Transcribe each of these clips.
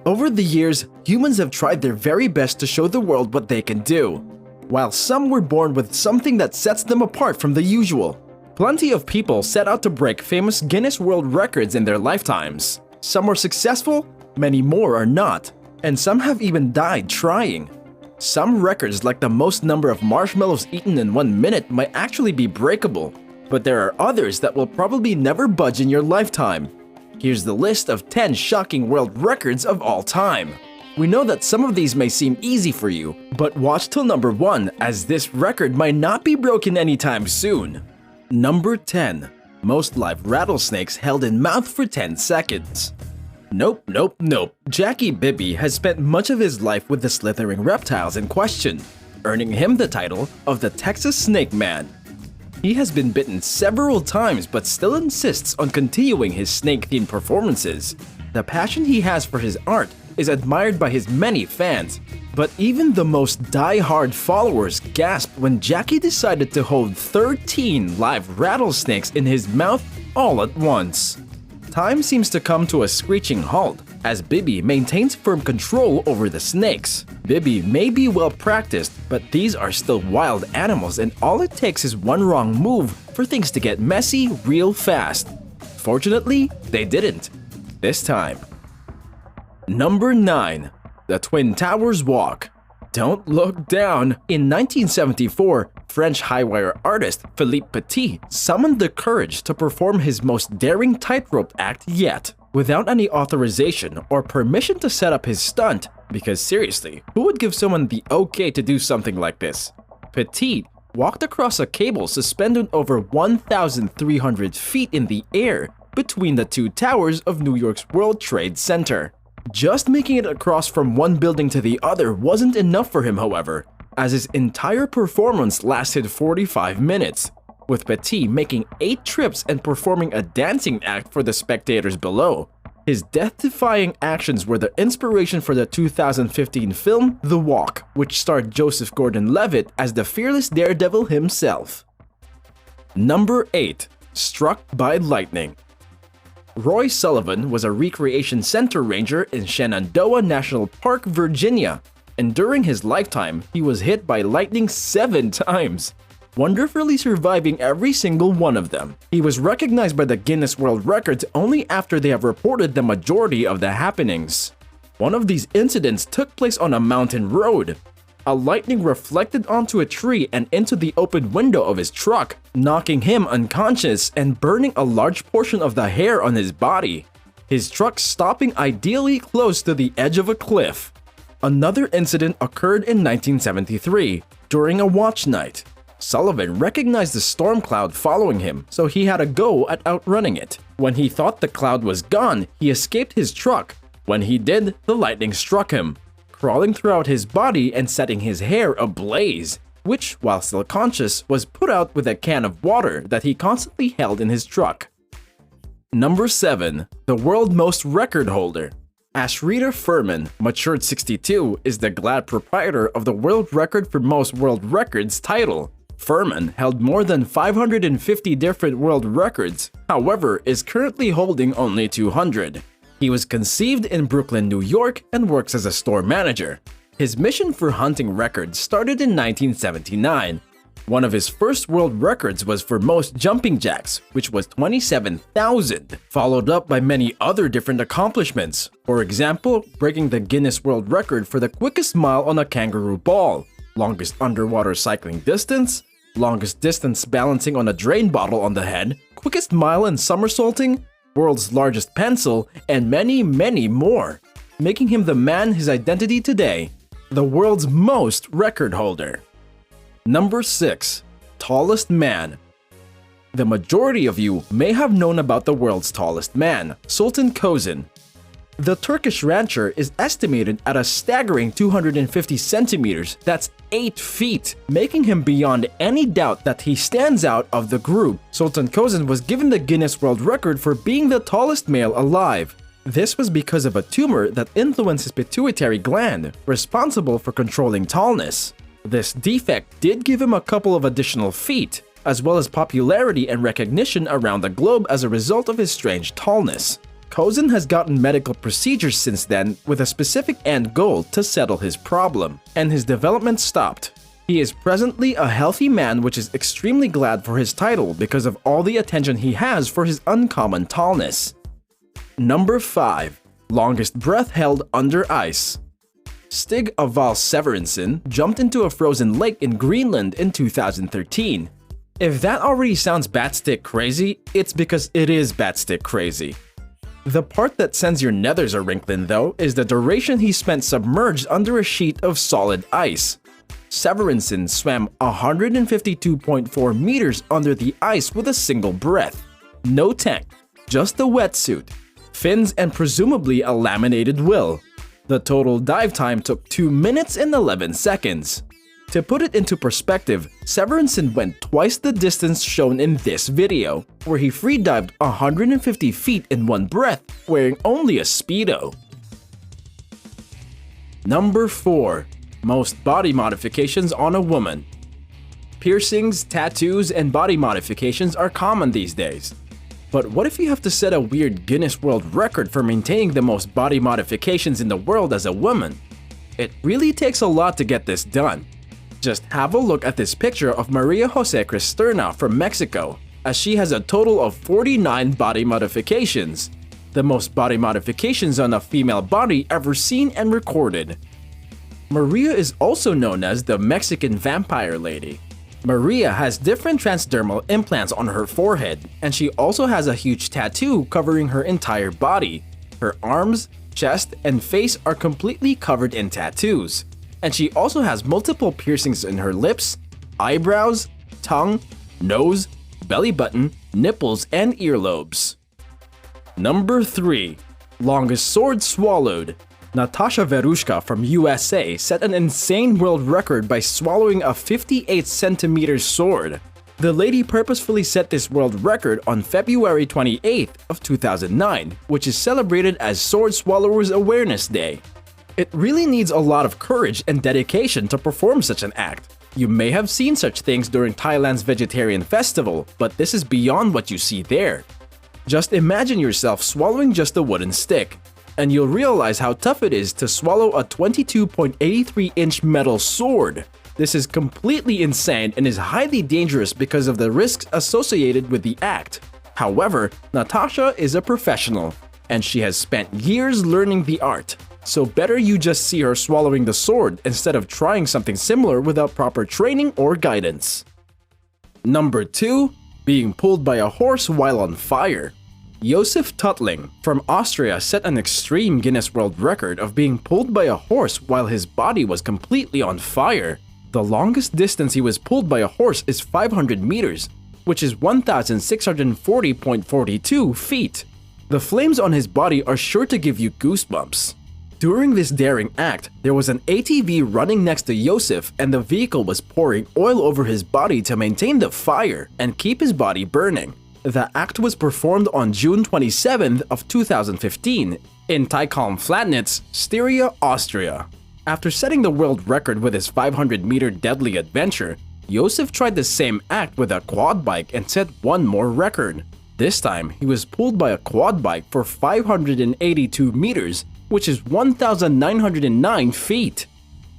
Over the years, humans have tried their very best to show the world what they can do, while some were born with something that sets them apart from the usual. Plenty of people set out to break famous Guinness World Records in their lifetimes. Some are successful, many more are not, and some have even died trying. Some records, like the most number of marshmallows eaten in 1 minute, might actually be breakable, but there are others that will probably never budge in your lifetime. Here's the list of 10 shocking world records of all time. We know that some of these may seem easy for you, but watch till number 1, as this record might not be broken anytime soon. Number 10. Most live rattlesnakes held in mouth for 10 seconds. Nope. Jackie Bibby has spent much of his life with the slithering reptiles in question, earning him the title of the Texas Snake Man. He has been bitten several times but still insists on continuing his snake-themed performances. The passion he has for his art is admired by his many fans, but even the most die-hard followers gasped when Jackie decided to hold 13 live rattlesnakes in his mouth all at once. Time seems to come to a screeching halt, as Bibby maintains firm control over the snakes. Bibby may be well practiced, but these are still wild animals, and all it takes is one wrong move for things to get messy real fast. Fortunately, they didn't. This time. Number 9. The Twin Towers Walk. Don't look down. In 1974, French high-wire artist Philippe Petit summoned the courage to perform his most daring tightrope act yet, without any authorization or permission to set up his stunt, because seriously, who would give someone the okay to do something like this? Petit walked across a cable suspended over 1,300 feet in the air between the two towers of New York's World Trade Center. Just making it across from one building to the other wasn't enough for him, however, as his entire performance lasted 45 minutes, with Petit making 8 trips and performing a dancing act for the spectators below. His death-defying actions were the inspiration for the 2015 film The Walk, which starred Joseph Gordon-Levitt as the fearless daredevil himself. Number 8. Struck by lightning. Roy Sullivan was a recreation center ranger in Shenandoah National Park, Virginia, and during his lifetime, he was hit by lightning 7 times, wonderfully surviving every single one of them. He was recognized by the Guinness World Records only after they have reported the majority of the happenings. One of these incidents took place on a mountain road. A lightning reflected onto a tree and into the open window of his truck, knocking him unconscious and burning a large portion of the hair on his body, his truck stopping ideally close to the edge of a cliff. Another incident occurred in 1973, during a watch night. Sullivan recognized the storm cloud following him, so he had a go at outrunning it. When he thought the cloud was gone, he escaped his truck. When he did, the lightning struck him, crawling throughout his body and setting his hair ablaze, which, while still conscious, was put out with a can of water that he constantly held in his truck. Number 7. The world most record holder. Ashrita Furman, matured 62, is the glad proprietor of the world record for most world records title. Furman held more than 550 different world records, however, is currently holding only 200. He was conceived in Brooklyn, New York, and works as a store manager. His mission for hunting records started in 1979. One of his first world records was for most jumping jacks, which was 27,000, followed up by many other different accomplishments. For example, breaking the Guinness World Record for the quickest mile on a kangaroo ball, longest underwater cycling distance, longest distance balancing on a drain bottle on the head, quickest mile in somersaulting, world's largest pencil, and many, many more, making him the man his identity today, the world's most record holder. Number 6. Tallest Man. The majority of you may have known about the world's tallest man, Sultan Kozan. The Turkish rancher is estimated at a staggering 250 centimeters, that's 8 feet, making him beyond any doubt that he stands out of the group. Sultan Kozan was given the Guinness World Record for being the tallest male alive. This was because of a tumor that influenced his pituitary gland, responsible for controlling tallness. This defect did give him a couple of additional feet, as well as popularity and recognition around the globe as a result of his strange tallness. Cozen has gotten medical procedures since then with a specific end goal to settle his problem, and his development stopped. He is presently a healthy man, which is extremely glad for his title because of all the attention he has for his uncommon tallness. Number 5. Longest breath held under ice. Stig Aval Severinsen jumped into a frozen lake in Greenland in 2013. If that already sounds batstick crazy, it's because it is batstick crazy. The part that sends your nethers a-wrinkling though is the duration he spent submerged under a sheet of solid ice. Severinsen swam 152.4 meters under the ice with a single breath. No tank, just a wetsuit, fins and presumably a laminated will. The total dive time took 2 minutes and 11 seconds. To put it into perspective, Severinsen went twice the distance shown in this video, where he free-dived 150 feet in one breath, wearing only a Speedo. Number 4. Most body modifications on a woman. Piercings, tattoos, and body modifications are common these days. But what if you have to set a weird Guinness World Record for maintaining the most body modifications in the world as a woman? It really takes a lot to get this done. Just have a look at this picture of Maria Jose Cristerna from Mexico, as she has a total of 49 body modifications, the most body modifications on a female body ever seen and recorded. Maria is also known as the Mexican Vampire Lady. Maria has different transdermal implants on her forehead, and she also has a huge tattoo covering her entire body. Her arms, chest, and face are completely covered in tattoos. And she also has multiple piercings in her lips, eyebrows, tongue, nose, belly button, nipples, and earlobes. Number 3. Longest sword swallowed. Natasha Verushka from USA set an insane world record by swallowing a 58-centimeter sword. The lady purposefully set this world record on February 28th of 2009, which is celebrated as Sword Swallowers Awareness Day. It really needs a lot of courage and dedication to perform such an act. You may have seen such things during Thailand's vegetarian festival, but this is beyond what you see there. Just imagine yourself swallowing just a wooden stick, and you'll realize how tough it is to swallow a 22.83-inch metal sword. This is completely insane and is highly dangerous because of the risks associated with the act. However, Natasha is a professional, and she has spent years learning the art. So better you just see her swallowing the sword instead of trying something similar without proper training or guidance. Number 2. Being pulled by a horse while on fire. Josef Tuttling from Austria set an extreme Guinness World Record of being pulled by a horse while his body was completely on fire. The longest distance he was pulled by a horse is 500 meters, which is 1,640.42 feet. The flames on his body are sure to give you goosebumps. During this daring act, there was an ATV running next to Josef, and the vehicle was pouring oil over his body to maintain the fire and keep his body burning. The act was performed on June 27th of 2015 in Taikalm Flatnitz, Styria, Austria. After setting the world record with his 500-meter deadly adventure, Josef tried the same act with a quad bike and set one more record. This time, he was pulled by a quad bike for 582 meters, which is 1,909 feet.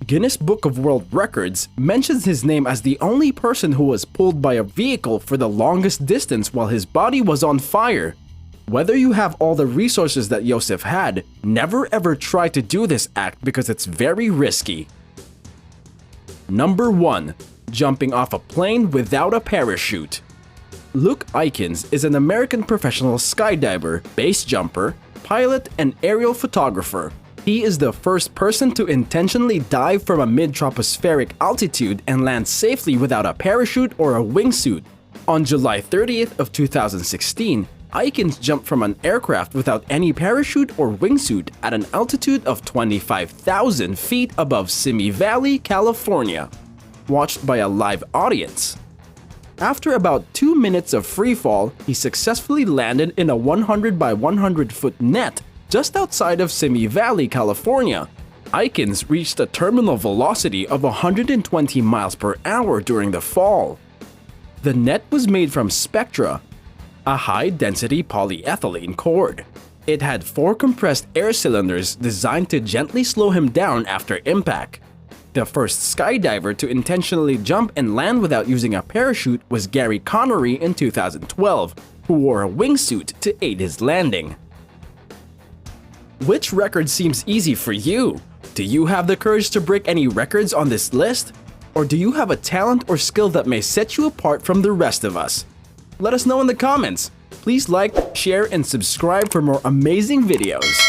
Guinness Book of World Records mentions his name as the only person who was pulled by a vehicle for the longest distance while his body was on fire. Whether you have all the resources that Josef had, never ever try to do this act because it's very risky. Number 1. Jumping off a plane without a parachute. Luke Aikens is an American professional skydiver, base jumper, pilot, and aerial photographer. He is the first person to intentionally dive from a mid-tropospheric altitude and land safely without a parachute or a wingsuit. On July 30th of 2016, Aikens jumped from an aircraft without any parachute or wingsuit at an altitude of 25,000 feet above Simi Valley, California, watched by a live audience. After about 2 minutes of freefall, he successfully landed in a 100 by 100 foot net just outside of Simi Valley, California. Aikens reached a terminal velocity of 120 miles per hour during the fall. The net was made from Spectra, a high-density polyethylene cord. It had 4 compressed air cylinders designed to gently slow him down after impact. The first skydiver to intentionally jump and land without using a parachute was Gary Connery in 2012, who wore a wingsuit to aid his landing. Which record seems easy for you? Do you have the courage to break any records on this list? Or do you have a talent or skill that may set you apart from the rest of us? Let us know in the comments. Please like, share, and subscribe for more amazing videos.